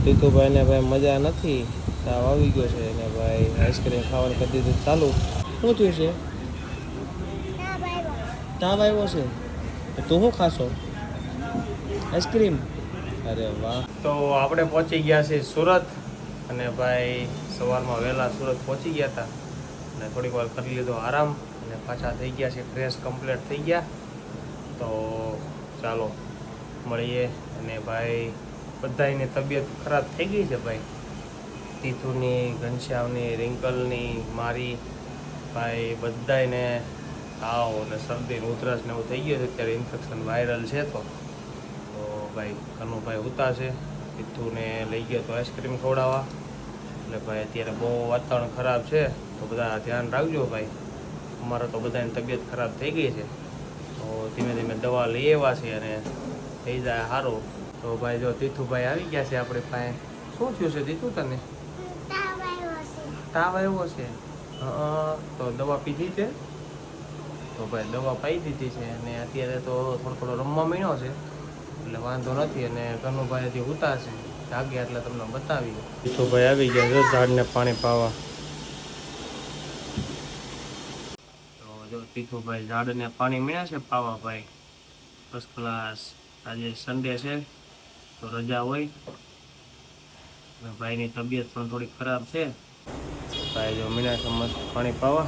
તીતુભાઈને ભાઈ મજા નથી, તાવ આવી ગયો છે ને ભાઈ આઈસ્ક્રીમ ખાવાનું કરી દીધું ચાલુ. શું થયું છે? તાવ આવ્યો છે તો તું શું ખાશો? આઈસ્ક્રીમ? અરે વાહ. તો આપણે પહોંચી ગયા છીએ સુરત અને ભાઈ સવારમાં વહેલા સુરત પહોંચી ગયા હતા અને થોડીક વાર કરી લીધો આરામ અને પાછા થઈ ગયા છે ફ્રેશ કમ્પ્લીટ થઈ ગયા. તો ચાલો મળીએ. અને ભાઈ બધાની તબિયત ખરાબ થઈ ગઈ છે ભાઈ, તીથુની, ઘનશ્યામની, રિંકલની, મારી ભાઈ બધાને તાવ અને શરદી ઉધરસ ને એવું થઈ ગયું છે અત્યારે, ઇન્ફેક્શન વાયરલ છે. તો ભાઈ કનુભાઈ ઉતા છે, તીથુને લઈ ગયો તો આઈસ્ક્રીમ ખવડાવવા. એટલે ભાઈ અત્યારે બહુ વાતાવરણ ખરાબ છે તો બધા ધ્યાન રાખજો ભાઈ. અમારે તો બધાની તબિયત ખરાબ થઈ ગઈ છે તો ધીમે ધીમે દવા લઈ આવ્યા છે અને થઈ જાય સારું. તો ભાઈ જો તીથુભાઈ આવી ગયા છે આપણી પાસે. શું થયું છે તીથુ તને? તાવ આવ્યો છે? હા. તો દવા પીધી છે? તો ભાઈ દવા પાઈ દીધી છે અને અત્યારે તો થોડો રમવા માંડ્યો છે એટલે વાંધો નથી. અને કનુભાઈ હજી ઉતા છે, જાગ્યા એટલે તમને બતાવી. તીથુભાઈ આવી ગયા છે ઝાડને પાણી પાવા. તો જો તીથુભાઈ ઝાડને પાણી મળ્યા છે પાવા ભાઈ, ફર્સ્ટ ક્લાસ. આજે સન્ડે છે તો રજા હોય. ભાઈની તબિયત પણ થોડી ખરાબ છે. ભાઈ જો મીના છે મસ્ત પાણી પાવા.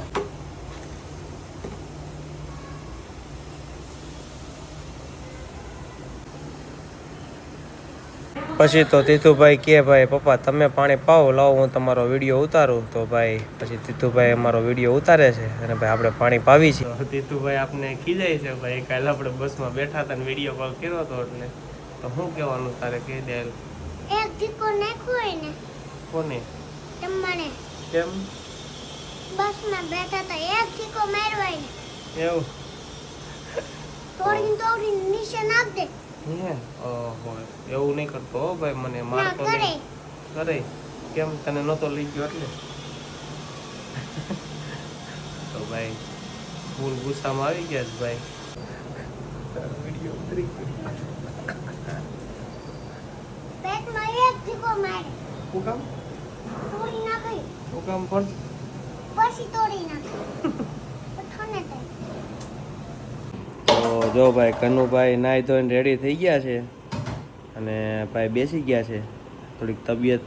પછી તો તીથુભાઈ કે ભાઈ પપ્પા તમે પાણી પાવો, લાવો હું તમારો વિડીયો ઉતારું. તો ભાઈ પછી તીથુભાઈ અમારો વિડીયો ઉતારે છે અને ભાઈ આપણે પાણી પાવી છે. તીથુભાઈ આપને ખીજાય છે ભાઈ, કાલે આપણે બસમાં બેઠા હતા ને વિડીયો કોલ કર્યો હતો એટલે. તો શું કહેવાનું તારે કહી દે. એક ધીકો નાખ્યો ને. કોને? તમને. કેમ? બસમાં બેઠા હતા એક ધીકો મારવાય ને. એવું? તોડીને નીચે નાખ દે. હે? ઓહો, એવું નહીં કરતો હો ભાઈ, મને મારતો નહીં. કરે? કેમ તને નહોતો લઈ ગયો એટલે? તો ભાઈ ફૂલ ગુસ્સામાં આવી ગયા છે ભાઈ. વિડીયો ઉતરી ગયો. પેટમાં એક ધીકો મારે. હું કામ? તોડી નાખી. હું કામ પણ? પછી તોડી નાખી. પઠાને થાય. તો જો ભાઈ કનુભાઈ નાહી ધોઈને રેડી થઈ ગયા છે અને ભાઈ બેસી ગયા છે. થોડીક તબિયત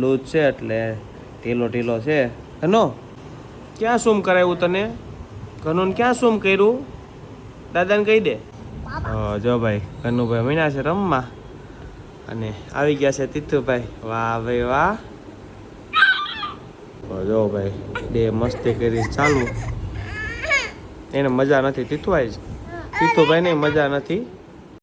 લૂઝ છે એટલે ઢીલો છે. કનો ક્યાં સૂમ કરાવ્યું તને? કનુને ક્યાં સૂમ કર્યું? દાદાને કહી દે. જો ભાઈ કનુભાઈ મીના છે રમવા અને આવી ગયા છે તીથુભાઈ. વાહ ભાઈ વાહ. જો ભાઈ બે મસ્તી કરી ચાલુ. એને મજા નથી તીથુભાઈ ને મજા નથી.